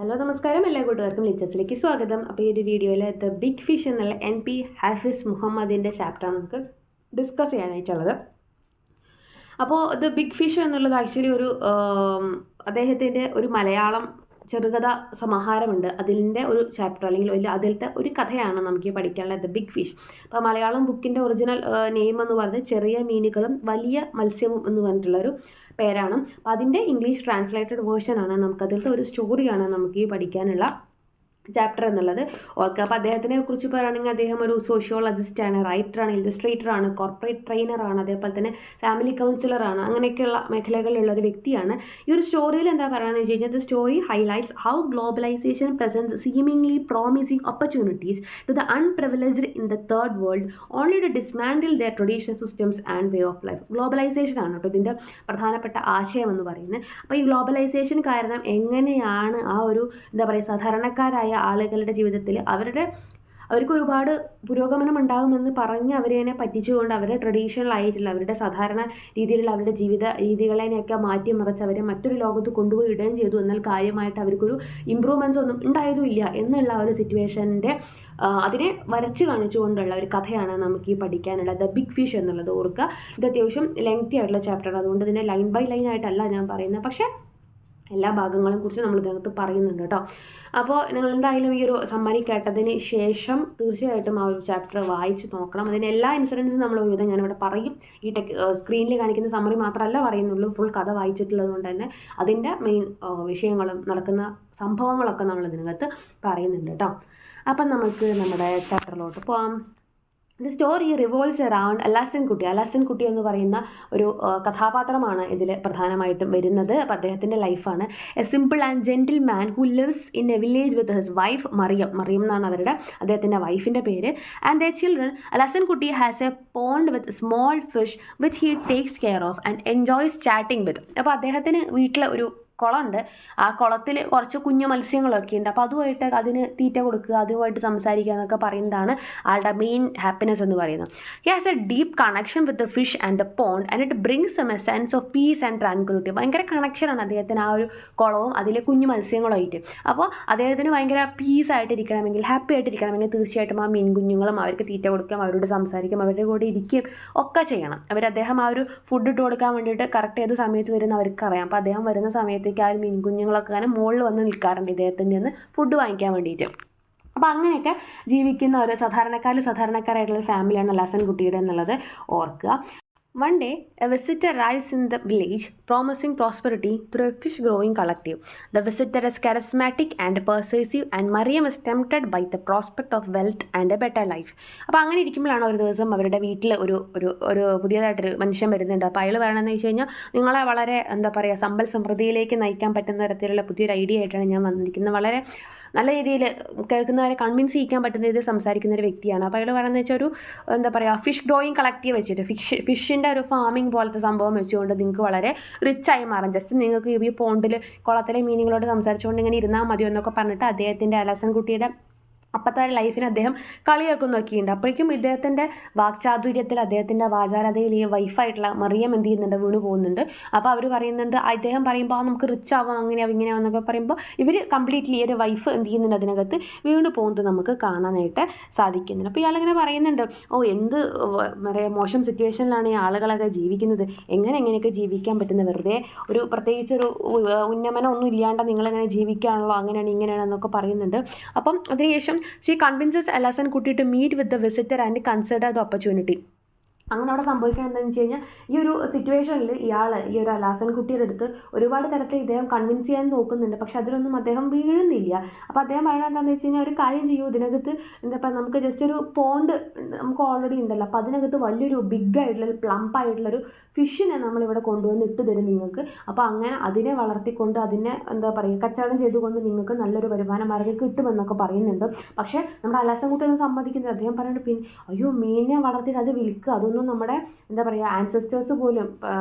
Hello നമസ്കാരം, എല്ലാ കൂട്ടുകാർക്കും ലിച്ചസിലേക്ക് സ്വാഗതം. അപ്പോൾ ഈ ഒരു വീഡിയോയിൽ ദ ബിഗ് ഫിഷ് എന്നുള്ള NP ഹാഫിസ് മുഹമ്മദിൻ്റെ ചാപ്റ്ററാണ് നമുക്ക് ഡിസ്കസ് ചെയ്യാനായിട്ടുള്ളത്. അപ്പോൾ ദ ബിഗ് ഫിഷ് എന്നുള്ളത് ആക്ച്വലി ഒരു അദ്ദേഹത്തിൻ്റെ ഒരു മലയാളം ചെറുകഥ സമാഹാരമുണ്ട്. അതിൻ്റെ ഒരു ചാപ്റ്റർ അല്ലെങ്കിൽ അതിലത്തെ ഒരു കഥയാണ് നമുക്ക് പഠിക്കാനുള്ള ദ ബിഗ് ഫിഷ്. അപ്പോൾ മലയാളം ബുക്കിൻ്റെ ഒറിജിനൽ നെയിം എന്ന് പറയുന്നത് ചെറിയ മീനുകളും വലിയ മത്സ്യവും എന്ന് പറഞ്ഞിട്ടുള്ളൊരു പേരാണ്. അപ്പോൾ അതിൻ്റെ ഇംഗ്ലീഷ് ട്രാൻസ്ലേറ്റഡ് വേർഷനാണ്. നമുക്കതിലത്തെ ഒരു സ്റ്റോറിയാണ് നമുക്ക് ഈ പഠിക്കാനുള്ള ചാപ്റ്റർ എന്നുള്ളത് ഓർക്കുക. അപ്പോൾ അദ്ദേഹത്തിനെ കുറിച്ച് പറയുകയാണെങ്കിൽ അദ്ദേഹം ഒരു സോഷ്യോളജിസ്റ്റാണ്, റൈറ്ററാണ്, ഇല്ലസ്ട്രേറ്ററാണ്, കോർപ്പറേറ്റ് ട്രെയിനറാണ്, അതേപോലെ തന്നെ ഫാമിലി കൗൺസിലറാണ്. അങ്ങനെയൊക്കെയുള്ള മേഖലകളിലുള്ള ഒരു വ്യക്തിയാണ്. ഈ ഒരു സ്റ്റോറിയിൽ എന്താ പറയുകയെന്ന് വെച്ച് കഴിഞ്ഞാൽ the story highlights how globalisation presents seemingly promising opportunities to the unprivileged in the third world only to dismantle their traditional systems and way of life. Globalisation ആണ് കേട്ടോ ഇതിൻ്റെ പ്രധാനപ്പെട്ട ആശയം എന്ന് പറയുന്നത്. അപ്പോൾ ഈ ഗ്ലോബലൈസേഷൻ കാരണം എങ്ങനെയാണ് ആ ഒരു എന്താ പറയുക സാധാരണക്കാരായ ആളുകളുടെ ജീവിതത്തിൽ അവർക്ക് ഒരുപാട് പുരോഗമനം ഉണ്ടാകുമെന്ന് പറഞ്ഞ് അവരെ പറ്റിച്ചുകൊണ്ട് അവരുടെ ട്രഡീഷണൽ ആയിട്ടുള്ള അവരുടെ സാധാരണ രീതിയിലുള്ള അവരുടെ ജീവിത രീതികളെയൊക്കെ മാറ്റിമറിച്ച് അവരെ മറ്റൊരു ലോകത്ത് കൊണ്ടുപോയി ഇടുകയും ചെയ്തു. എന്നാൽ കാര്യമായിട്ട് അവർക്കൊരു ഇമ്പ്രൂവ്മെൻറ്റ്സ് ഒന്നും ഉണ്ടായതുമില്ല എന്നുള്ള ഒരു സിറ്റുവേഷൻ്റെ അതിനെ വരച്ച് കാണിച്ചുകൊണ്ടുള്ള ഒരു കഥയാണ് നമുക്ക് ഈ പഠിക്കാനുള്ള ദ ബിഗ് ഫിഷ് എന്നുള്ളത്. ഓർക്കുക, ഇത് അത്യാവശ്യം ലെങ്തി ആയിട്ടുള്ള ചാപ്റ്ററാണ്. അതുകൊണ്ട് ഇതിനെ ലൈൻ ബൈ ലൈൻ ആയിട്ടല്ല ഞാൻ പറയുന്നത്, പക്ഷേ എല്ലാ ഭാഗങ്ങളെയും കുറിച്ച് നമ്മൾ ഇതിനകത്ത് പറയുന്നുണ്ട് കേട്ടോ. അപ്പോൾ നിങ്ങൾ എന്തായാലും ഈ ഒരു സമ്മറി കേട്ടതിന് ശേഷം തീർച്ചയായിട്ടും ആ ഒരു ചാപ്റ്റർ വായിച്ച് നോക്കണം. അതിന് എല്ലാ ഇൻസിഡൻസും നമ്മൾ ഒരുവിധം ഞാനിവിടെ പറയും. ഈ സ്ക്രീനിൽ കാണിക്കുന്ന സമ്മറി മാത്രമല്ല പറയുന്നുള്ളൂ, ഫുൾ കഥ വായിച്ചിട്ടുള്ളത് കൊണ്ട് തന്നെ അതിൻ്റെ മെയിൻ വിഷയങ്ങളും നടക്കുന്ന സംഭവങ്ങളൊക്കെ നമ്മൾ ഇതിനകത്ത് പറയുന്നുണ്ട് കേട്ടോ. അപ്പം നമുക്ക് നമ്മുടെ ചാപ്റ്ററിലോട്ട് പോകാം. ദ സ്റ്റോറി റിവോൾവ്സ് അറൗണ്ട് അലാസൻ കുട്ടി എന്ന് പറയുന്ന ഒരു കഥാപാത്രമാണ് ഇതിൽ പ്രധാനമായിട്ടും വരുന്നത്. അപ്പോൾ അദ്ദേഹത്തിൻ്റെ ലൈഫാണ്. A simple and gentle man who lives in a village with his wife Mariyam എന്നാണ് അദ്ദേഹത്തിൻ്റെ വൈഫിൻ്റെ പേര്. And the children. Alasan Kutty has a pond with small fish which he takes care of and enjoys chatting with. അപ്പോൾ അദ്ദേഹത്തിന് വീട്ടിൽ ഒരു കുളമുണ്ട്. ആ കുളത്തിൽ കുറച്ച് കുഞ്ഞു മത്സ്യങ്ങളൊക്കെ ഉണ്ട്. അപ്പോൾ അതുമായിട്ട് അതിന് തീറ്റ കൊടുക്കുക, അതുമായിട്ട് സംസാരിക്കുക എന്നൊക്കെ പറയുന്നതാണ് ആളുടെ മെയിൻ ഹാപ്പിനെസ് എന്ന് പറയുന്നത്. He has a deep connection with the fish and the pond and it brings him a sense of peace and tranquillity. ഭയങ്കര കണക്ഷനാണ് അദ്ദേഹത്തിന് ആ ഒരു കുളവും അതിലെ കുഞ്ഞു മത്സ്യങ്ങളുമായിട്ട്. അപ്പോൾ അദ്ദേഹത്തിന് ഭയങ്കര പീസായിട്ടിരിക്കണമെങ്കിൽ, ഹാപ്പി ആയിട്ടിരിക്കണമെങ്കിൽ തീർച്ചയായിട്ടും ആ മീൻ കുഞ്ഞുങ്ങളും അവർക്ക് തീറ്റ കൊടുക്കാം, അവരോട് സംസാരിക്കാം, അവരുടെ കൂടെ ഇരിക്കുകയും ഒക്കെ ചെയ്യണം. അദ്ദേഹം ആ ഒരു ഫുഡ് ഇട്ട് കൊടുക്കാൻ വേണ്ടിയിട്ട് കറക്റ്റ് ഏത് സമയത്ത് വരുന്ന അവർക്കറിയാം. അപ്പോൾ അദ്ദേഹം വരുന്ന സമയത്ത് ആ ഒരു മീൻ കുഞ്ഞുങ്ങളൊക്കെ അങ്ങനെ മുകളിൽ വന്ന് നിൽക്കാറുണ്ട് ഇദ്ദേഹത്തിൻ്റെ നിന്ന് ഫുഡ് വാങ്ങിക്കാൻ വേണ്ടിയിട്ട്. അപ്പോൾ അങ്ങനെയൊക്കെ ജീവിക്കുന്ന ഒരു സാധാരണക്കാരായിട്ടുള്ള ഫാമിലിയാണ് അലാസൻ കുട്ടിയുടെ എന്നുള്ളത് ഓർക്കുക. One day, a visitor arrives in the village, promising prosperity through a fish-growing collective. The visitor is charismatic and persuasive, and Mariam is tempted by the prospect of wealth and a better life. അപ്പോൾ അങ്ങനെ ഇരിക്കുമ്പോഴാണ് ഒരു ദിവസം അവരുടെ വീട്ടിൽ ഒരു പുതിയതായിട്ടൊരു മനുഷ്യൻ വരുന്നുണ്ട്. അപ്പോൾ അയാൾ പറയണമെന്ന് വെച്ച് കഴിഞ്ഞാൽ നിങ്ങളെ വളരെ എന്താ പറയുക സമ്പൽ സമൃദ്ധിയിലേക്ക് നയിക്കാൻ പറ്റുന്ന തരത്തിലുള്ള പുതിയൊരു ഐഡിയ ആയിട്ടാണ് ഞാൻ വന്നിരിക്കുന്നത്. വളരെ നല്ല രീതിയിൽ കേൾക്കുന്നവരെ കൺവിൻസ് ചെയ്യിക്കാൻ പറ്റുന്ന രീതിയിൽ സംസാരിക്കുന്ന ഒരു വ്യക്തിയാണ്. അപ്പോൾ അയാൾ പറയുന്നത് വെച്ചാൽ ഒരു എന്താ പറയുക ഫിഷ് ഗ്രോയിങ് കളക്റ്റീവ് വെച്ചിട്ട് ഫിഷിൻ്റെ ഒരു ഫാമിംഗ് പോലത്തെ സംഭവം വെച്ചുകൊണ്ട് നിങ്ങൾക്ക് വളരെ റിച്ചായി മാറാം. ജസ്റ്റ് നിങ്ങൾക്ക് ഈ പോണ്ടിൽ കുളത്തിലെ മീനുകളോട് സംസാരിച്ചുകൊണ്ട് ഇങ്ങനെ ഇരുന്നാൽ മതിയോ എന്നൊക്കെ പറഞ്ഞിട്ട് അദ്ദേഹത്തിൻ്റെ അലാസൻ കുട്ടിയുടെ അപ്പോഴത്തെ ലൈഫിന് അദ്ദേഹം കളിയാക്കുന്നൊക്കെയുണ്ട്. അപ്പോഴേക്കും ഇദ്ദേഹത്തിൻ്റെ വാക്ചാതുര്യത്തിൽ അദ്ദേഹത്തിൻ്റെ വാചാലതയിൽ ഈ വൈഫായിട്ടുള്ള മറിയം എന്ത് ചെയ്യുന്നുണ്ട്, വീണ് പോകുന്നുണ്ട്. അപ്പോൾ അവർ പറയുന്നുണ്ട്, അദ്ദേഹം പറയുമ്പോൾ നമുക്ക് റിച്ച് ആവാം അങ്ങനെയാവും ഇങ്ങനെയാവുന്നൊക്കെ പറയുമ്പോൾ ഇവർ കംപ്ലീറ്റ്ലി ഈ ഒരു വൈഫ് എന്ത് ചെയ്യുന്നുണ്ട് അതിനകത്ത് വീണ് പോകുന്നത് നമുക്ക് കാണാനായിട്ട് സാധിക്കുന്നുണ്ട്. അപ്പോൾ ഇയാളിങ്ങനെ പറയുന്നുണ്ട്, എന്ത് പറയുക മോശം സിറ്റുവേഷനിലാണ് ഈ ആളുകളൊക്കെ ജീവിക്കുന്നത്, എങ്ങനെയൊക്കെ ജീവിക്കാൻ പറ്റുന്നത്, വെറുതെ ഒരു പ്രത്യേകിച്ചൊരു ഉന്നമനം ഒന്നും ഇല്ലാണ്ട് നിങ്ങളിങ്ങനെ ജീവിക്കുകയാണല്ലോ, അങ്ങനെയാണ് ഇങ്ങനെയാണെന്നൊക്കെ പറയുന്നുണ്ട്. അപ്പം അതിനുശേഷം she convinces Alasan Kuti to meet with the visitor and consider the opportunity. അങ്ങനെ അവിടെ സംഭവിക്കുന്നത് എന്താണെന്ന് വെച്ച് കഴിഞ്ഞാൽ ഈ ഒരു സിറ്റുവേഷനിൽ ഈ ഒരു അലാസൻ കുട്ടിയുടെ അടുത്ത് ഒരുപാട് തരത്തിൽ ഇദ്ദേഹം കൺവിൻസ് ചെയ്യാൻ നോക്കുന്നുണ്ട്. പക്ഷെ അതിലൊന്നും അദ്ദേഹം വീഴുന്നില്ല. അപ്പോൾ അദ്ദേഹം പറയുന്നത് എന്താണെന്ന് വെച്ച് കഴിഞ്ഞാൽ ഒരു കാര്യം ചെയ്യൂ, ഇതിനകത്ത് എന്താ പറയുക നമുക്ക് ജസ്റ്റ് ഒരു പോണ്ട് നമുക്ക് ഓൾറെഡി ഉണ്ടല്ലോ, അപ്പോൾ അതിനകത്ത് വലിയൊരു ബിഗ് ആയിട്ടുള്ള പ്ലംപായിട്ടുള്ളൊരു ഫിഷിനെ നമ്മളിവിടെ കൊണ്ടുവന്ന് ഇട്ട് തരും നിങ്ങൾക്ക്. അപ്പോൾ അങ്ങനെ അതിനെ വളർത്തിക്കൊണ്ട് അതിനെ എന്താ പറയുക കച്ചവടം ചെയ്തുകൊണ്ട് നിങ്ങൾക്ക് നല്ലൊരു വരുമാന മാർഗ്ഗം കിട്ടുമെന്നൊക്കെ പറയുന്നുണ്ട്. പക്ഷേ നമ്മുടെ അലാസൻ കുട്ടി ഒന്നും സമ്മതിക്കുന്നില്ല. അദ്ദേഹം പറയുന്നുണ്ട് അയ്യോ മീനിനെ വളർത്തിയിട്ട് അത് വിൽക്കുക, അതൊന്നും നമ്മുടെ എന്താ പറയുക ആൻസെസ്റ്റേഴ്സ് പോലും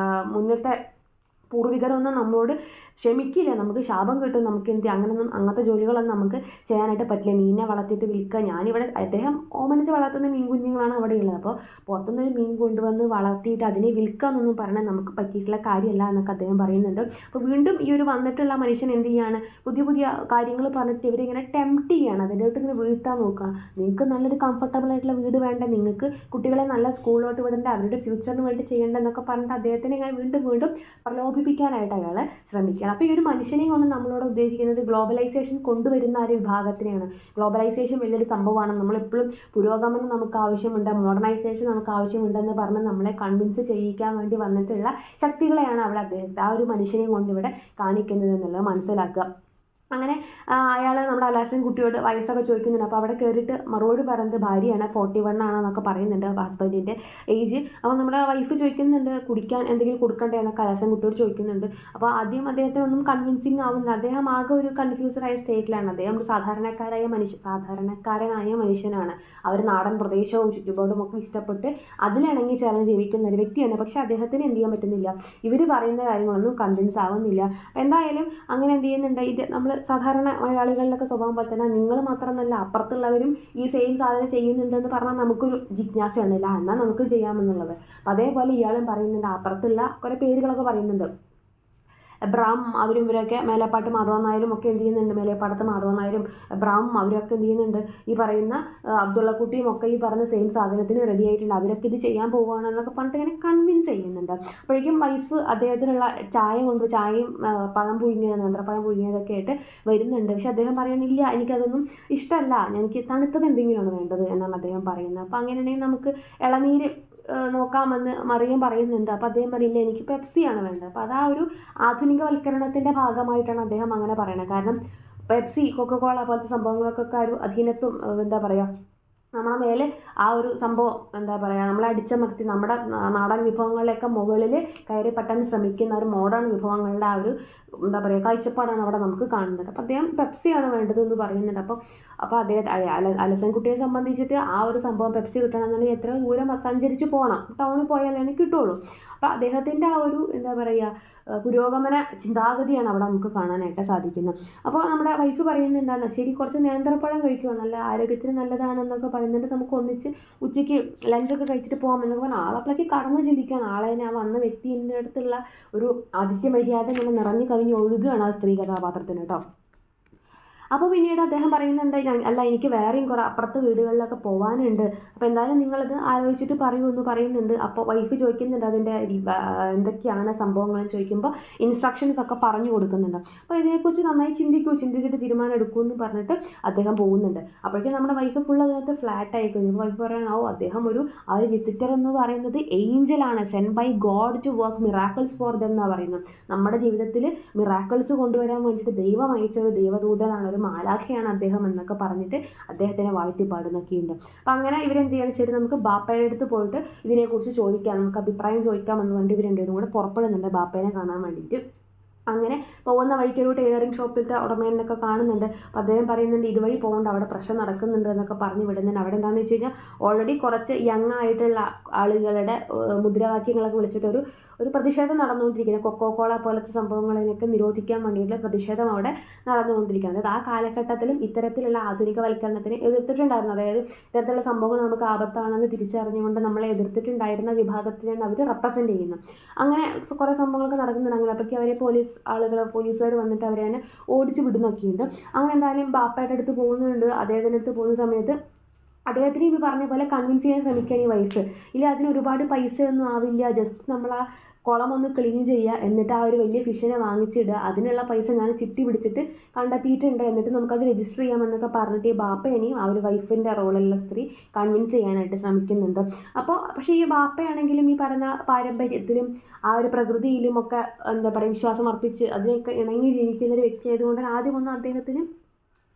മുന്നത്തെ പൂർവികരൊന്നും നമ്മളോട് ക്ഷമിക്കില്ല, നമുക്ക് ശാപം കിട്ടും, നമുക്ക് അങ്ങനത്തെ ജോലികളൊന്നും നമുക്ക് ചെയ്യാനായിട്ട് പറ്റില്ല. മീനിനെ വളർത്തിയിട്ട് വിൽക്കുക, ഞാനിവിടെ അദ്ദേഹം ഓമനിച്ച് വളർത്തുന്ന മീൻ കുഞ്ഞുങ്ങളാണ് അവിടെ ഉള്ളത്. അപ്പോൾ പുറത്തുനിന്നൊരു മീൻ കൊണ്ടുവന്ന് വളർത്തിയിട്ട് അതിനെ വിൽക്കാമെന്നൊന്നും പറഞ്ഞാൽ നമുക്ക് പറ്റിയിട്ടുള്ള കാര്യമല്ല എന്നൊക്കെ അദ്ദേഹം പറയുന്നുണ്ട്. അപ്പോൾ വീണ്ടും ഈ ഒരു വന്നിട്ടുള്ള മനുഷ്യൻ എന്ത് ചെയ്യാണ്, പുതിയ പുതിയ കാര്യങ്ങൾ പറഞ്ഞിട്ട് ഇവരിങ്ങനെ ടെംപ്റ്റ് ചെയ്യാണ്, അതിൻ്റെ അടുത്ത് ഇങ്ങനെ വീഴ്ത്താൻ നോക്കുകയാണ്. നിങ്ങൾക്ക് നല്ലൊരു കംഫർട്ടബിൾ ആയിട്ടുള്ള വീട് വേണ്ട, നിങ്ങൾക്ക് കുട്ടികളെ നല്ല സ്കൂളിലോട്ട് വിടേണ്ട, അവരുടെ ഫ്യൂച്ചറിന് വേണ്ടി ചെയ്യേണ്ട എന്നൊക്കെ പറഞ്ഞിട്ട് അദ്ദേഹത്തിനെ ഇങ്ങനെ വീണ്ടും വീണ്ടും പ്രലോഭിപ്പിക്കാനായിട്ട് അയാൾ ശ്രമിക്കുകയാണ്. അപ്പോൾ ഈ ഒരു മനുഷ്യനെയും കൊണ്ട് നമ്മളോട് ഉദ്ദേശിക്കുന്നത് ഗ്ലോബലൈസേഷൻ കൊണ്ടുവരുന്ന ഒരു വിഭാഗത്തിനെയാണ്. ഗ്ലോബലൈസേഷൻ വലിയൊരു സംഭവമാണ്, നമ്മളെപ്പോഴും പുരോഗമനം നമുക്ക് ആവശ്യമുണ്ട്, മോഡേണൈസേഷൻ നമുക്ക് ആവശ്യമുണ്ടെന്ന് പറഞ്ഞ് നമ്മളെ കൺവിൻസ് ചെയ്യിക്കാൻ വേണ്ടി വന്നിട്ടുള്ള ശക്തികളെയാണ് അവിടെ അദ്ദേഹത്തെ ആ ഒരു മനുഷ്യനെയും കൊണ്ട് ഇവിടെ കാണിക്കുന്നത് എന്നുള്ളത് മനസ്സിലാക്കുക. അങ്ങനെ അയാൾ നമ്മുടെ അലാസൻ കുട്ടിയോട് വയസ്സൊക്കെ ചോദിക്കുന്നുണ്ട്. അപ്പോൾ അവിടെ കയറിയിട്ട് മറുപടി പറയുന്നത് ഭാര്യയാണ്, 41 ആണെന്നൊക്കെ പറയുന്നുണ്ട് ഹസ്ബൻഡിൻ്റെ ഏജ്. അപ്പോൾ നമ്മുടെ വൈഫ് ചോദിക്കുന്നുണ്ട് കുടിക്കാൻ എന്തെങ്കിലും കൊടുക്കണ്ടേ എന്നൊക്കെ അലാസൻ കുട്ടിയോട് ചോദിക്കുന്നുണ്ട്. അപ്പോൾ ആദ്യം അദ്ദേഹത്തിന് ഒന്നും കൺവിൻസിങ് ആവുന്നില്ല, അദ്ദേഹം ആകെ ഒരു കൺഫ്യൂസ്ഡായ സ്റ്റേറ്റിലാണ്. അദ്ദേഹം ഒരു സാധാരണക്കാരനായ മനുഷ്യനാണ്. അവർ നാടൻ പ്രദേശവും ചുറ്റുപാടും ഒക്കെ ഇഷ്ടപ്പെട്ട് അതിലിണങ്ങി ചേർന്ന് ജീവിക്കുന്ന ഒരു വ്യക്തിയാണ്. പക്ഷേ അദ്ദേഹത്തിന് എന്ത് ചെയ്യാൻ പറ്റുന്നില്ല, ഇവർ പറയുന്ന കാര്യങ്ങളൊന്നും കൺവിൻസ് ആവുന്നില്ല. എന്തായാലും അങ്ങനെ എന്ത് ചെയ്യുന്നുണ്ട്, ഇത് നമ്മൾ സാധാരണ മലയാളികളിലൊക്കെ സ്വഭാവം പോലെ തന്നെ നിങ്ങൾ മാത്രമല്ല അപ്പുറത്തുള്ളവരും ഈ സെയിം സാധനം ചെയ്യുന്നുണ്ടെന്ന് പറഞ്ഞാൽ നമുക്കൊരു ജിജ്ഞാസയാണല്ല, എന്നാൽ നമുക്ക് ചെയ്യാമെന്നുള്ളത്. അപ്പം അതേപോലെ ഇയാളും പറയുന്നുണ്ട്, അപ്പുറത്തുള്ള കുറേ പേരുകളൊക്കെ പറയുന്നുണ്ട്. എബ്രഹാം അവരും ഇവരൊക്കെ മേലേപ്പാട്ട് മാധവൻ നായരും ഒക്കെ എന്ത് ചെയ്യുന്നുണ്ട്, മേലേപ്പാടത്ത് മാധവൻ നായരും എബ്രഹാം അവരൊക്കെ എന്ത് ചെയ്യുന്നുണ്ട്, ഈ പറയുന്ന അബ്ദുള്ളക്കുട്ടിയും ഒക്കെ ഈ പറഞ്ഞ സെയിം സാധനത്തിന് റെഡി ആയിട്ടുണ്ട്, അവരൊക്കെ ഇത് ചെയ്യാൻ പോവുകയാണെന്നൊക്കെ പറഞ്ഞിട്ട് ഇങ്ങനെ കൺവിൻസ് ചെയ്യുന്നുണ്ട്. അപ്പോഴേക്കും വൈഫ് അദ്ദേഹത്തിനുള്ള ചായയും പഴം പുഴുങ്ങിയത്, നേന്ത്രപ്പഴം പുഴുങ്ങിയതൊക്കെ ആയിട്ട് വരുന്നുണ്ട്. പക്ഷെ അദ്ദേഹം പറയണില്ല, എനിക്കതൊന്നും ഇഷ്ടമല്ല, എനിക്ക് തണുത്തത് എന്തെങ്കിലുമാണ് വേണ്ടത് എന്നാണ് അദ്ദേഹം പറയുന്നത്. അപ്പോൾ അങ്ങനെയാണെങ്കിൽ നമുക്ക് ഇളനീര് നോക്കാമെന്ന് മറിയം പറയുന്നുണ്ട്. അപ്പോൾ അദ്ദേഹം പറയില്ല, എനിക്ക് പെപ്സിയാണ് വേണ്ടത്. അപ്പോൾ അത് ആ ഒരു ആധുനികവൽക്കരണത്തിൻ്റെ ഭാഗമായിട്ടാണ് അദ്ദേഹം അങ്ങനെ പറയുന്നത്. കാരണം പെപ്സി, കൊക്കക്കോള പോലത്തെ സംഭവങ്ങൾക്കൊക്കെ ഒരു അധീനത്വം എന്താ പറയുക, നമ്മളെ മേലെ ആ ഒരു സംഭവം എന്താ പറയുക, നമ്മളെ അടിച്ചമർത്തി നമ്മുടെ നാടൻ വിഭവങ്ങളിലൊക്കെ മുകളിൽ കയറി പറ്റാൻ ശ്രമിക്കുന്ന ഒരു മോഡേൺ വിഭവങ്ങളുടെ ആ ഒരു എന്താ പറയുക കാഴ്ചപ്പാടാണ് അവിടെ നമുക്ക് കാണുന്നത്. അപ്പോൾ അദ്ദേഹം പെപ്സിയാണ് വേണ്ടത് എന്ന് പറയുന്നുണ്ട്. അപ്പോൾ അലസൻ കുട്ടിയെ സംബന്ധിച്ചിട്ട് ആ ഒരു സംഭവം പെപ്സി കിട്ടണമെന്നുണ്ടെങ്കിൽ എത്ര ദൂരം സഞ്ചരിച്ച് പോകണം, ടൗണിൽ പോയാലേ കിട്ടുള്ളൂ. അപ്പോൾ അദ്ദേഹത്തിൻ്റെ ആ ഒരു എന്താ പറയുക പുരോഗമന ചിന്താഗതിയാണ് അവിടെ നമുക്ക് കാണാനായിട്ട് സാധിക്കുന്നത്. അപ്പോൾ നമ്മുടെ വൈഫ് പറയുന്നുണ്ടാകുന്ന ശരി, കുറച്ച് നേന്ത്രപ്പഴം കഴിക്കുക, നല്ല ആരോഗ്യത്തിന് നല്ലതാണെന്നൊക്കെ പറയുന്നുണ്ട്, നമുക്ക് ഒന്നിച്ച് ഉച്ചയ്ക്ക് ലഞ്ചൊക്കെ കഴിച്ചിട്ട് പോകാം എന്നൊക്കെ പറഞ്ഞാൽ ആളപ്പോഴേക്ക് കടന്ന് ചിന്തിക്കുകയാണ്. ആളെ ആ വന്ന വ്യക്തിൻ്റെ അടുത്തുള്ള ഒരു ആതിഥ്യ മര്യാദ ഇങ്ങനെ നിറഞ്ഞു കവിഞ്ഞ് ഒഴുകുകയാണ് ആ സ്ത്രീ കഥാപാത്രത്തിന് കേട്ടോ. അപ്പോൾ പിന്നീട് അദ്ദേഹം പറയുന്നുണ്ട്, അല്ല എനിക്ക് വേറെയും കുറേ അപ്പുറത്തെ വീടുകളിലൊക്കെ പോകാനുണ്ട്, അപ്പോൾ എന്തായാലും നിങ്ങളത് ആലോചിച്ചിട്ട് പറയുമെന്ന് പറയുന്നുണ്ട്. അപ്പോൾ വൈഫ് ചോദിക്കുന്നുണ്ട് അതിൻ്റെ എന്തൊക്കെയാണ് സംഭവങ്ങളെന്ന് ചോദിക്കുമ്പോൾ ഇൻസ്ട്രക്ഷൻസ് ഒക്കെ പറഞ്ഞു കൊടുക്കുന്നുണ്ട്. അപ്പോൾ ഇതിനെക്കുറിച്ച് നന്നായി ചിന്തിച്ചിട്ട് തീരുമാനം എടുക്കുമെന്ന് പറഞ്ഞിട്ട് അദ്ദേഹം പോകുന്നുണ്ട്. അപ്പോഴേക്കും നമ്മുടെ വൈഫ് ഫുൾ അതിനകത്ത് ഫ്ലാറ്റ് ആയി കഴിഞ്ഞു. വൈഫ് പറയണോ, അദ്ദേഹം ആ ഒരു വിസിറ്റർ എന്ന് പറയുന്നത് ഏഞ്ചലാണ്, send by God to work miracles for them എന്നാണ് പറയുന്നത്. നമ്മുടെ ജീവിതത്തിൽ മിറാക്കിൾസ് കൊണ്ടുവരാൻ വേണ്ടിയിട്ട് ദൈവം അയച്ച ഒരു ദൈവദൂതനാണ്, മാലാഖയാണ് അദ്ദേഹം എന്നൊക്കെ പറഞ്ഞിട്ട് അദ്ദേഹത്തിനെ വാഴ്ത്തിപ്പാടുന്നൊക്കെയുണ്ട്. അപ്പം അങ്ങനെ ഇവരെന്ത് ചെയ്യാൻ ശരി, നമുക്ക് ബാപ്പയുടെ അടുത്ത് പോയിട്ട് ഇതിനെക്കുറിച്ച് ചോദിക്കാം, നമുക്ക് അഭിപ്രായം ചോദിക്കാമെന്ന് പറഞ്ഞിട്ട് ഇവർ രണ്ടുപേരും കൂടെ പുറപ്പെടുന്നുണ്ട് ബാപ്പേനെ കാണാൻ വേണ്ടിയിട്ട്. അങ്ങനെ പോകുന്ന വഴിക്ക് ഒരു ടൈലറിംഗ് ഷോപ്പിലത്തെ ഉടമേനൊക്കെ കാണുന്നുണ്ട്. അപ്പോൾ അദ്ദേഹം പറയുന്നുണ്ട് ഇതുവഴി പോകേണ്ട, അവിടെ പ്രശ്നം നടക്കുന്നുണ്ട് എന്നൊക്കെ പറഞ്ഞ് വിടുന്നുണ്ട്. അവിടെ എന്താണെന്ന് വെച്ച് കഴിഞ്ഞാൽ ഓൾറെഡി കുറച്ച് യങ് ആയിട്ടുള്ള ആളുകളുടെ മുദ്രാവാക്യങ്ങളൊക്കെ വിളിച്ചിട്ട് ഒരു പ്രതിഷേധം നടന്നുകൊണ്ടിരിക്കുന്നത്, കൊക്കോകോള പോലത്തെ സംഭവങ്ങളെയൊക്കെ നിരോധിക്കാൻ വേണ്ടിയിട്ടുള്ള പ്രതിഷേധം അവിടെ നടന്നുകൊണ്ടിരിക്കുന്നത്. ആ കാലഘട്ടത്തിലും ഇത്തരത്തിലുള്ള ആധുനികവൽക്കരണത്തിനെ എതിർത്തിട്ടുണ്ടായിരുന്നു. അതായത് ഇത്തരത്തിലുള്ള സംഭവങ്ങൾ നമുക്ക് ആപത്താണെന്ന് തിരിച്ചറിഞ്ഞുകൊണ്ട് നമ്മളെ എതിർത്തിട്ടുണ്ടായിരുന്ന വിഭാഗത്തിനെയാണ് അവർ റെപ്രസെൻറ്റ് ചെയ്യുന്നത്. അങ്ങനെ കുറേ സംഭവങ്ങളൊക്കെ നടക്കുന്നുണ്ടെങ്കിൽ അപ്പോഴേക്കും അവരെ പോലീസുകാർ വന്നിട്ട് അവരെ തന്നെ ഓടിച്ച് വിടുന്നൊക്കെയുണ്ട്. അങ്ങനെ എന്തായാലും ബാപ്പയുടെ അടുത്ത് പോകുന്നുണ്ട്. അദ്ദേഹത്തിൻ്റെ അടുത്ത് പോകുന്ന സമയത്ത് അദ്ദേഹത്തിന് ഈ പറഞ്ഞ പോലെ കൺവിൻസ് ചെയ്യാൻ ശ്രമിക്കുകയാണ് ഈ വൈഫ്. ഇല്ല, അതിന് ഒരുപാട് പൈസയൊന്നും ആവില്ല, ജസ്റ്റ് നമ്മൾ ആ കുളം ഒന്ന് ക്ലീൻ ചെയ്യുക, എന്നിട്ട് ആ ഒരു വലിയ ഫിഷിനെ വാങ്ങിച്ചിടുക, അതിനുള്ള പൈസ ഞാൻ ചിട്ടി പിടിച്ചിട്ട് കണ്ടെത്തിയിട്ടുണ്ട്, എന്നിട്ട് നമുക്കത് രജിസ്റ്റർ ചെയ്യാമെന്നൊക്കെ പറഞ്ഞിട്ട് ഈ ബാപ്പേനെയും ആ ഒരു വൈഫിൻ്റെ റോളുള്ള സ്ത്രീ കൺവിൻസ് ചെയ്യാനായിട്ട് ശ്രമിക്കുന്നുണ്ട്. പക്ഷേ ഈ ബാപ്പയാണെങ്കിലും ഈ പറഞ്ഞ പാരമ്പര്യത്തിലും ആ ഒരു പ്രകൃതിയിലും ഒക്കെ എന്താ പറയുക വിശ്വാസം അർപ്പിച്ച് അതിനൊക്കെ ഇണങ്ങി ജീവിക്കുന്ന ഒരു വ്യക്തി ആയതുകൊണ്ട് ആദ്യമൊന്നും അദ്ദേഹത്തിന്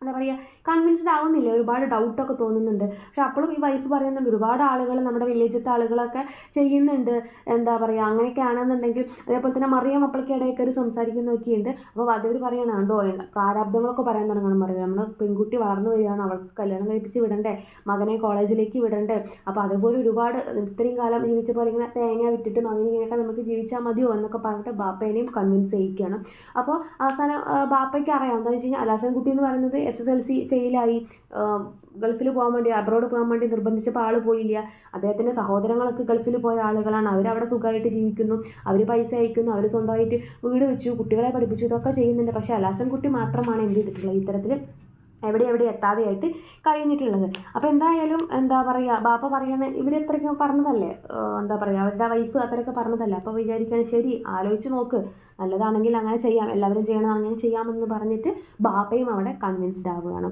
എന്താ പറയുക, കൺവിൻസ്ഡ് ആവുന്നില്ല, ഒരുപാട് ഡൗട്ടൊക്കെ തോന്നുന്നുണ്ട്. പക്ഷെ അപ്പോഴും ഈ വൈഫ് പറയുന്നുണ്ട് ഒരുപാട് ആളുകൾ നമ്മുടെ വില്ലേജത്തെ ആളുകളൊക്കെ ചെയ്യുന്നുണ്ട്, എന്താ പറയുക, അങ്ങനെയൊക്കെയാണെന്നുണ്ടെങ്കിൽ. അതേപോലെ തന്നെ മറിയം അപ്പോഴേക്ക് ഇടയിൽ കയറി സംസാരിക്കുന്നൊക്കെയുണ്ട്. അപ്പോൾ വധൂർ പറയണം ഉണ്ടോ പ്രാരാബ്ദങ്ങളൊക്കെ പറയാൻ തുടങ്ങണം. പറയാം നമ്മൾ പെൺകുട്ടി വളർന്നു വരികയാണ്, അവൾക്ക് കല്യാണം കഴിപ്പിച്ച് വിടണ്ടേ, മകനെ കോളേജിലേക്ക് വിടണ്ടേ, അപ്പോൾ അതുപോലെ ഒരുപാട് ഇത്രയും കാലം ജീവിച്ച പോലെ ഇങ്ങനെ തേങ്ങ വിറ്റിട്ട് മകനെ ഇങ്ങനെയൊക്കെ നമുക്ക് ജീവിച്ചാൽ മതിയോ എന്നൊക്കെ പറഞ്ഞിട്ട് ബാപ്പേനെയും കൺവിൻസ് ചെയ്യിക്കുകയാണ്. അപ്പോൾ അവസാനം ബാപ്പയ്ക്ക് അറിയാം എന്താണെന്ന് വെച്ച് കഴിഞ്ഞാൽ അലാസൻ കുട്ടി എന്ന് പറയുന്നത് SSLC ഫെയിലായി, ഗൾഫിൽ പോകാൻ വേണ്ടി അബ്രോഡ് പോകാൻ വേണ്ടി നിർബന്ധിച്ചപ്പോൾ ആൾ പോയില്ല. അദ്ദേഹത്തിൻ്റെ സഹോദരങ്ങളൊക്കെ ഗൾഫിൽ പോയ ആളുകളാണ്, അവരവിടെ സുഖമായിട്ട് ജീവിക്കുന്നു, അവർ പൈസ അയക്കുന്നു, അവർ സ്വന്തമായിട്ട് വീട് വെച്ചു, കുട്ടികളെ പഠിപ്പിച്ചു, ഇതൊക്കെ ചെയ്യുന്നുണ്ട്. പക്ഷേ അലാസൻ കുട്ടി മാത്രമാണ് എന്ത് ചെയ്തിട്ടുള്ളത്, ഇത്തരത്തിൽ എവിടെ എത്താതെയായിട്ട് കഴിഞ്ഞിട്ടുള്ളത്. അപ്പോൾ എന്തായാലും എന്താ പറയുക, ബാപ്പ പറയുന്നത് ഇവരെത്രയ്ക്ക് പറഞ്ഞതല്ലേ, എന്താ പറയുക, അവരുടെ വൈഫ് അത്രയൊക്കെ പറഞ്ഞതല്ലേ. അപ്പോൾ വിചാരിക്കുകയാണ് ശരി ആലോചിച്ച് നോക്ക്, നല്ലതാണെങ്കിൽ അങ്ങനെ ചെയ്യാം, എല്ലാവരും ചെയ്യണമെന്ന് ചെയ്യാമെന്ന് പറഞ്ഞിട്ട് ബാപ്പയും അവിടെ കൺവിൻസ്ഡ് ആവുകയാണ്.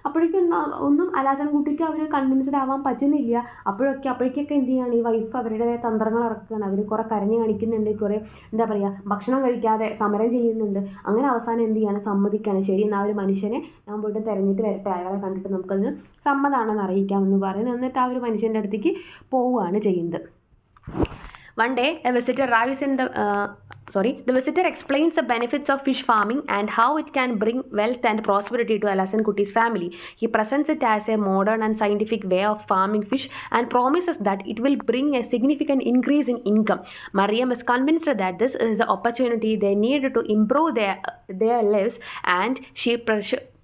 അപ്പോഴേക്കും ഒന്നും അലാസൻ കുട്ടിക്ക് അവർ കൺവിൻസ്ഡ് ആവാൻ പറ്റുന്നില്ല. അപ്പോഴേക്കൊക്കെ എന്ത് ചെയ്യുകയാണ്, ഈ വൈഫ് അവരുടെ തന്ത്രങ്ങൾ ഇറക്കുകയാണ്. അവർ കുറേ കരഞ്ഞ് കാണിക്കുന്നുണ്ട്, കുറേ എന്താ പറയുക ഭക്ഷണം കഴിക്കാതെ സമരം ചെയ്യുന്നുണ്ട്. അങ്ങനെ അവസാനം എന്ത് ചെയ്യാണ്, സമ്മതിക്കുകയാണ്. ശരി എന്നാൽ ഒരു മനുഷ്യനെ ഞാൻ പോയിട്ട് തിരഞ്ഞിട്ട് വരട്ടെ, അയാളെ കണ്ടിട്ട് നമുക്കതിന് സമ്മതമാണെന്ന് അറിയിക്കാമെന്ന് പറയുന്നത്. എന്നിട്ട് ആ ഒരു മനുഷ്യൻ്റെ അടുത്തേക്ക് പോവുകയാണ് ചെയ്യുന്നത്. One day, a visitor arrives in the visitor explains the benefits of fish farming and how it can bring wealth and prosperity to Alasan Kutti's family. He presents it as a modern and scientific way of farming fish and promises that it will bring a significant increase in income. Mariam is convinced that this is the opportunity they need to improve their lives, and she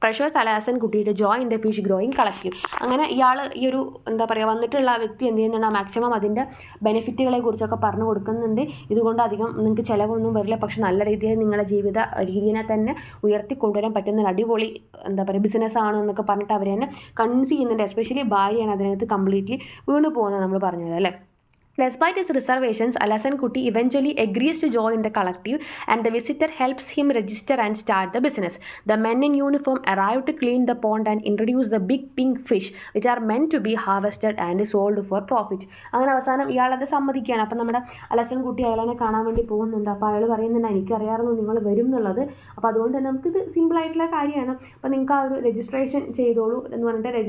pressures Alasan Kutty to join the fish growing collective. അങ്ങനെ ഇയാൾ ഈ ഒരു എന്താ പറയുക വന്നിട്ടുള്ള ആ വ്യക്തി എന്ത് ചെയ്യുന്നുണ്ട്, മാക്സിമം അതിൻ്റെ ബെനിഫിറ്റുകളെ കുറിച്ചൊക്കെ പറഞ്ഞു കൊടുക്കുന്നുണ്ട്. ഇതുകൊണ്ട് അധികം നിങ്ങൾക്ക് ചിലവൊന്നും വരില്ല, പക്ഷെ നല്ല രീതിയിൽ നിങ്ങളുടെ ജീവിത രീതിയെ തന്നെ ഉയർത്തിക്കൊണ്ടുവരാൻ പറ്റുന്ന അടിപൊളി എന്താ പറയുക ബിസിനസ്സാണ് എന്നൊക്കെ പറഞ്ഞിട്ട് അവരെ തന്നെ കൺവിൻസ് ചെയ്യുന്നുണ്ട്. എസ്പെഷ്യലി ഭാര്യയാണ് അതിനകത്ത് കംപ്ലീറ്റ്ലി വീണ് പോകുന്നത് നമ്മൾ പറഞ്ഞത് അല്ലേ. Despite his reservations, Alasan Kutti eventually agrees to join the collective, and the visitor helps him register and start the business. The men in uniform arrive to clean the pond and introduce the big pink fish, which are meant to be harvested and sold for profit. അങ്ങനെ അവസാനം ഇയാളത് സമ്മതിക്കുകയാണ്. അപ്പം നമ്മുടെ അലസൻ കുട്ടി അയാളെ കാണാൻ വേണ്ടി പോകുന്നുണ്ട്. അപ്പോൾ അയാൾ പറയുന്നുണ്ട് എനിക്കറിയാമായിരുന്നു നിങ്ങൾ വരും എന്നുള്ളത്, അപ്പോൾ അതുകൊണ്ട് തന്നെ നമുക്കിത് സിമ്പിളായിട്ടുള്ള കാര്യമാണ്, അപ്പോൾ നിങ്ങൾക്ക് ആ ഒരു രജിസ്ട്രേഷൻ ചെയ്തോളൂ എന്ന് പറഞ്ഞിട്ട്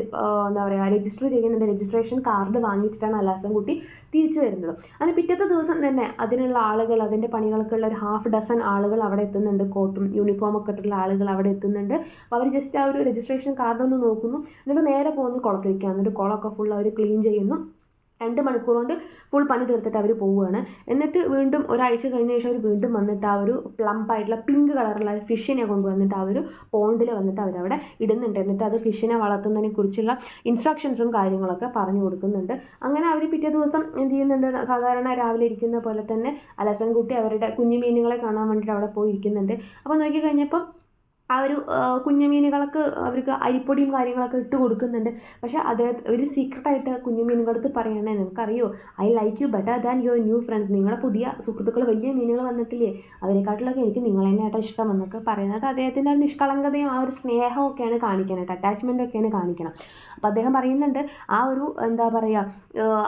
എന്താ പറയുക രജിസ്റ്റർ ചെയ്യുന്നുണ്ട്. രജിസ്ട്രേഷൻ കാർഡ് വാങ്ങിച്ചിട്ടാണ് അലസൻ കുട്ടി തിരിച്ചു വരുന്നത്. അങ്ങനെ പിറ്റത്തെ ദിവസം തന്നെ അതിനുള്ള ആളുകൾ, അതിൻ്റെ പണികൾക്കുള്ള ഒരു 6 ആളുകൾ അവിടെ എത്തുന്നുണ്ട്. കോട്ടും യൂണിഫോമൊക്കെ ഇട്ടുള്ള ആളുകൾ അവിടെ എത്തുന്നുണ്ട്. അപ്പോൾ അവർ ജസ്റ്റ് ആ ഒരു രജിസ്ട്രേഷൻ കാർഡ് ഒന്ന് നോക്കുന്നു, എന്നിട്ട് നേരെ പോകുന്നു കുളത്തിലേക്കാണ്. എന്നിട്ട് കുളമൊക്കെ ഫുൾ അവർ ക്ലീൻ ചെയ്യുന്നു. 2 മണിക്കൂർ കൊണ്ട് ഫുൾ പണി തീർത്തിട്ട് അവർ പോവുകയാണ്. എന്നിട്ട് വീണ്ടും ഒരാഴ്ച കഴിഞ്ഞ ശേഷം അവർ വീണ്ടും വന്നിട്ട് ആ ഒരു പ്ലംപായിട്ടുള്ള പിങ്ക് കളറുള്ള ഫിഷിനെ കൊണ്ടുവന്നിട്ട് ആ ഒരു പോണ്ടിൽ വന്നിട്ട് അവരവിടെ ഇടുന്നുണ്ട്. എന്നിട്ട് അത് ഫിഷിനെ വളർത്തുന്നതിനെ കുറിച്ചുള്ള ഇൻസ്ട്രക്ഷൻസും കാര്യങ്ങളൊക്കെ പറഞ്ഞു കൊടുക്കുന്നുണ്ട്. അങ്ങനെ അവർ പിറ്റേ ദിവസം എന്ത് ചെയ്യുന്നുണ്ട്, സാധാരണ രാവിലെ ഇരിക്കുന്ന പോലെ തന്നെ അലസൻ കുട്ടി അവരുടെ കുഞ്ഞു മീനുകളെ കാണാൻ വേണ്ടിയിട്ട് അവിടെ പോയി ഇരിക്കുന്നുണ്ട്. അപ്പോൾ നോക്കിക്കഴിഞ്ഞപ്പം ആ ഒരു കുഞ്ഞു മീനുകൾക്ക് അവർക്ക് അരിപ്പൊടിയും കാര്യങ്ങളൊക്കെ ഇട്ട് കൊടുക്കുന്നുണ്ട്. പക്ഷേ ഒരു സീക്രട്ടായിട്ട് കുഞ്ഞു മീനുകളടുത്ത് പറയണേ, നിനക്കറിയോ I like you better than your new friends, നിങ്ങളുടെ പുതിയ സുഹൃത്തുക്കൾ വലിയ മീനുകൾ വന്നിട്ടില്ലേ അവരെക്കാട്ടിലൊക്കെ എനിക്ക് നിങ്ങൾ തന്നെയാട്ടോ ഇഷ്ടം എന്നൊക്കെ പറയുന്നത്. അദ്ദേഹത്തിൻ്റെ ആ നിഷ്കളങ്കതയും ആ ഒരു സ്നേഹമൊക്കെയാണ് കാണിക്കാനായിട്ട്, അറ്റാച്ച്മെൻറ്റൊക്കെയാണ് കാണിക്കണം. അപ്പോൾ അദ്ദേഹം പറയുന്നുണ്ട് ആ ഒരു എന്താ പറയുക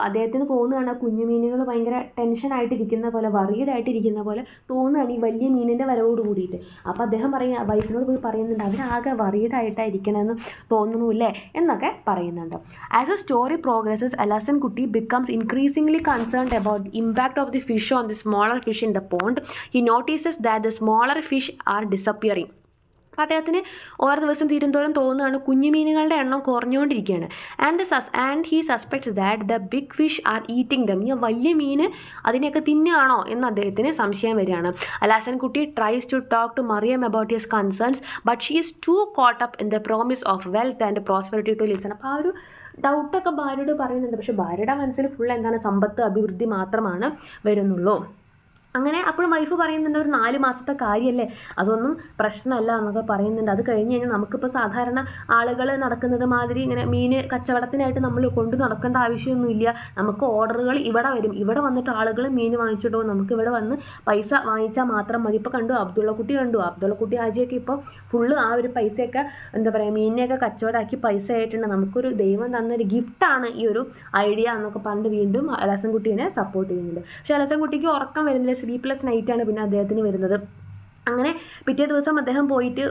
അദ്ദേഹത്തിന് തോന്നുകയാണ് ആ കുഞ്ഞു മീനുകൾ ഭയങ്കര ടെൻഷനായിട്ടിരിക്കുന്ന പോലെ, വറീഡായിട്ടിരിക്കുന്ന പോലെ തോന്നുകയാണ് ഈ വലിയ മീനിൻ്റെ വരവോട് കൂടിയിട്ട്. അപ്പോൾ അദ്ദേഹം വൈഫിനോട് പോയി പറയുന്നുണ്ട് അവരാകെ വറീഡായിട്ടായിരിക്കണമെന്ന് തോന്നുന്നില്ലേ എന്നൊക്കെ പറയുന്നുണ്ട്. ആസ് എ സ്റ്റോറി പ്രോഗ്രസസ് അലാസൻ കുട്ടി becomes increasingly concerned about the impact of the fish on the smaller fish in the pond. He notices that the smaller fish are disappearing. അപ്പോൾ അദ്ദേഹത്തിന് ഓരോ ദിവസം തീരുന്തോറും തോന്നുകയാണ് കുഞ്ഞു മീനുകളുടെ എണ്ണം കുറഞ്ഞുകൊണ്ടിരിക്കുകയാണ്. And he suspects that the big fish are eating them, ഈ വലിയ മീൻ അതിനെയൊക്കെ തിന്നുകയാണോ എന്ന് അദ്ദേഹത്തിന് സംശയം വരികയാണ്. Alasan Kutty tries to talk to Mariyam about his concerns, but she is too caught up in the promise of wealth and prosperity to listen. അപ്പോൾ ആ ഒരു ഡൗട്ടൊക്കെ ഭാര്യയോട് പറയുന്നുണ്ട്. പക്ഷേ ഭാര്യയുടെ മനസ്സിൽ ഫുൾ എന്താണ്, സമ്പത്ത് അഭിവൃദ്ധി മാത്രമാണ് വരുന്നുള്ളൂ. അങ്ങനെ അപ്പോഴും വൈഫ് പറയുന്നുണ്ട് ഒരു 4 മാസത്തെ കാര്യമല്ലേ, അതൊന്നും പ്രശ്നമല്ല എന്നൊക്കെ പറയുന്നുണ്ട്. അത് കഴിഞ്ഞ് കഴിഞ്ഞാൽ നമുക്കിപ്പോൾ സാധാരണ ആളുകൾ നടക്കുന്നത് മാതിരി ഇങ്ങനെ മീൻ കച്ചവടത്തിനായിട്ട് നമ്മൾ കൊണ്ടു നടക്കേണ്ട ആവശ്യമൊന്നുമില്ല. നമുക്ക് ഓർഡറുകൾ ഇവിടെ വരും, ഇവിടെ വന്നിട്ട് ആളുകൾ മീൻ വാങ്ങിച്ചിട്ടോ നമുക്ക് ഇവിടെ വന്ന് പൈസ വാങ്ങിച്ചാൽ മാത്രം മതി. ഇപ്പോൾ അബ്ദുള്ളക്കുട്ടി ഹാജിയൊക്കെ ഇപ്പോൾ ഫുള്ള് ആ ഒരു പൈസയൊക്കെ എന്താ പറയുക മീനിനെയൊക്കെ കച്ചവടമാക്കി പൈസ ആയിട്ടുണ്ട്. നമുക്കൊരു ദൈവം തന്നൊരു ഗിഫ്റ്റാണ് ഈ ഒരു ഐഡിയ എന്നൊക്കെ പറഞ്ഞിട്ട് വീണ്ടും അലസൻ കുട്ടീനെ സപ്പോർട്ട് ചെയ്യുന്നുണ്ട്. പക്ഷേ അലസൻ കുട്ടിക്ക് ഉറക്കം വരുന്നില്ല, സ്ലീപ്ലെസ് നൈറ്റാണ് പിന്നെ അദ്ദേഹത്തിന് വരുന്നത്. അങ്ങനെ പിറ്റേ ദിവസം അദ്ദേഹം പോയിട്ട്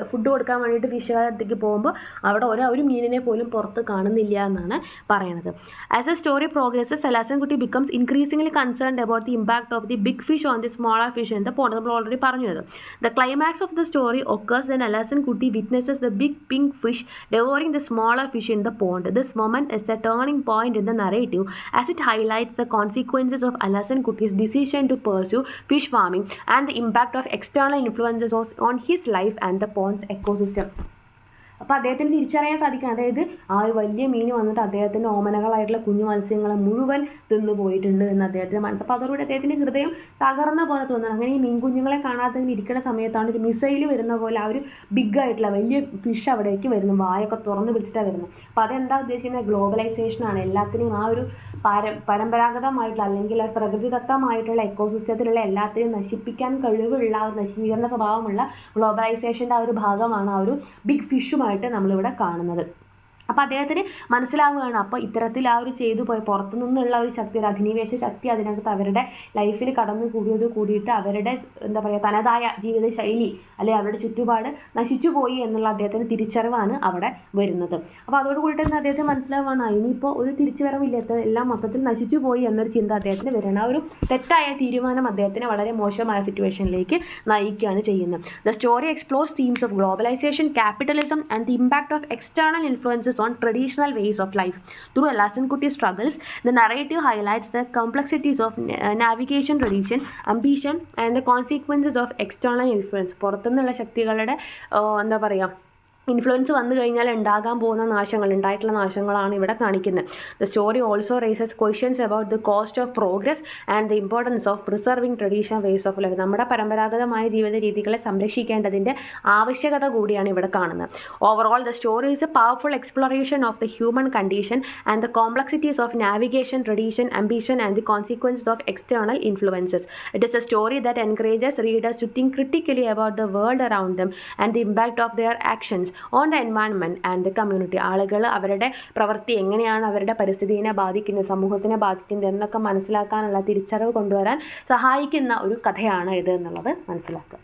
ഫുഡ് കൊടുക്കാൻ വേണ്ടിയിട്ട് ഫിഷുകാരുടെ അടുത്തേക്ക് പോകുമ്പോൾ അവിടെ ഒരു മീനിനെ പോലും പുറത്ത് കാണുന്നില്ല എന്നാണ് പറയണത്. As a story progresses Alasankutty becomes increasingly concerned about the impact of the big fish on the smaller fish in the pond. നമ്മൾ ഓൾറെഡി പറഞ്ഞത് the climax of the story occurs when Alasankutty witnesses the big pink fish devouring the smaller fish in the pond. This moment is a turning point in the narrative as it highlights the consequences of Alasankutti's decision to pursue fish farming and the impact of external influences on his life and the pond's ecosystem. അപ്പോൾ അദ്ദേഹത്തിന് തിരിച്ചറിയാൻ സാധിക്കും, അതായത് ആ ഒരു വലിയ മീൻ വന്നിട്ട് അദ്ദേഹത്തിൻ്റെ ഓമനകളായിട്ടുള്ള കുഞ്ഞു മത്സ്യങ്ങളെ മുഴുവൻ തിന്നു പോയിട്ടുണ്ട് എന്ന് അദ്ദേഹത്തിന് മനസ്സ്. അപ്പോൾ അതോടുകൂടി അദ്ദേഹത്തിൻ്റെ ഹൃദയം തകർന്ന പോലെ തോന്നുന്നു. അങ്ങനെ ഈ മീൻ കുഞ്ഞുങ്ങളെ കാണാതെ ഇങ്ങനെ ഇരിക്കുന്ന സമയത്താണ് ഒരു മിസൈൽ വരുന്ന പോലെ ആ ഒരു ബിഗ് ആയിട്ടുള്ള വലിയ ഫിഷ് അവിടേക്ക് വരുന്നു, വായൊക്കെ തുറന്ന് പിടിച്ചിട്ടാണ് വരുന്നത്. അപ്പോൾ അതെന്താ ഉദ്ദേശിക്കുന്നത്? ഗ്ലോബലൈസേഷനാണ്. എല്ലാത്തിനെയും ആ ഒരു പരമ്പരാഗതമായിട്ടുള്ള അല്ലെങ്കിൽ പ്രകൃതിദത്തമായിട്ടുള്ള എക്കോസിസ്റ്റത്തിലുള്ള എല്ലാത്തിനെയും നശിപ്പിക്കാൻ കഴിവുള്ള ഒരു നശീകരണ സ്വഭാവമുള്ള ഗ്ലോബലൈസേഷൻ്റെ ആ ഒരു ഭാഗമാണ് ആ ഒരു ബിഗ് ഫിഷുമായി നമ്മളിവിടെ കാണുന്നത്. അപ്പോൾ അദ്ദേഹത്തിന് മനസ്സിലാവുകയാണ്, അപ്പോൾ ഇത്തരത്തിൽ ആ ഒരു ചെയ്തു പോയി പുറത്തു നിന്നുള്ള ഒരു ശക്തി, ഒരു അധിനിവേശ ശക്തി അതിനകത്ത് അവരുടെ ലൈഫിൽ കടന്നു കൂടിയിട്ട് അവരുടെ എന്താ പറയുക തനതായ ജീവിത ശൈലി അല്ലെങ്കിൽ അവരുടെ ചുറ്റുപാട് നശിച്ചു പോയി എന്നുള്ള അദ്ദേഹത്തിന് തിരിച്ചറിവാണ് അവിടെ വരുന്നത്. അപ്പോൾ അതോടുകൂടി തന്നെ അദ്ദേഹത്തിന് മനസ്സിലാവുകയാണ് ഇനിയിപ്പോൾ ഒരു തിരിച്ചുവരവില്ലാത്ത എല്ലാം മൊത്തത്തിൽ നശിച്ചു പോയി എന്നൊരു ചിന്ത അദ്ദേഹത്തിന് വരികയാണ്. ആ ഒരു തെറ്റായ തീരുമാനം അദ്ദേഹത്തിന് വളരെ മോശമായ സിറ്റുവേഷനിലേക്ക് നയിക്കുകയാണ് ചെയ്യുന്നത്. The story explores themes of globalisation, capitalism and the impact of external influences on traditional ways of life. Through Alasankutti's struggles, the narrative highlights the complexities of navigation, tradition, ambition and the consequences of external influence. പുറത്തുനിന്നുള്ള ശക്തികളുടെ എന്താ പറയുക influence വന്നു കഴിഞ്ഞാൽ ഉണ്ടാകാൻ പോകുന്ന ഉണ്ടായിട്ടുള്ള നാശങ്ങളാണ് ഇവിടെ കാണിക്കുന്നത്. The story also races questions about the cost of progress and the importance of preserving traditional ways of life. നമ്മുടെ പരമ്പരാഗതമായ ജീവിത രീതികളെ സംരക്ഷിക്കേണ്ടതിൻ്റെ ആവശ്യകത കൂടിയാണ് ഇവിടെ കാണുന്നത്. Overall the story is A powerful exploration of the human condition and the complexities of navigation, tradition, ambition and the consequences of external influences. It is a story that encourages readers to think critically about the world around them and the impact of their actions on the environment and the community. ആളുകൾ അവരുടെ പ്രവൃത്തി എങ്ങനെയാണ് അവരുടെ പരിസ്ഥിതിയെ ബാധിക്കുന്നത്, സമൂഹത്തിനെ ബാധിക്കുന്നത് എന്നൊക്കെ മനസ്സിലാക്കാനുള്ള തിരിച്ചറിവ് കൊണ്ടുവരാൻ സഹായിക്കുന്ന ഒരു കഥയാണ് ഇത് എന്നുള്ളത് മനസ്സിലാക്കുക.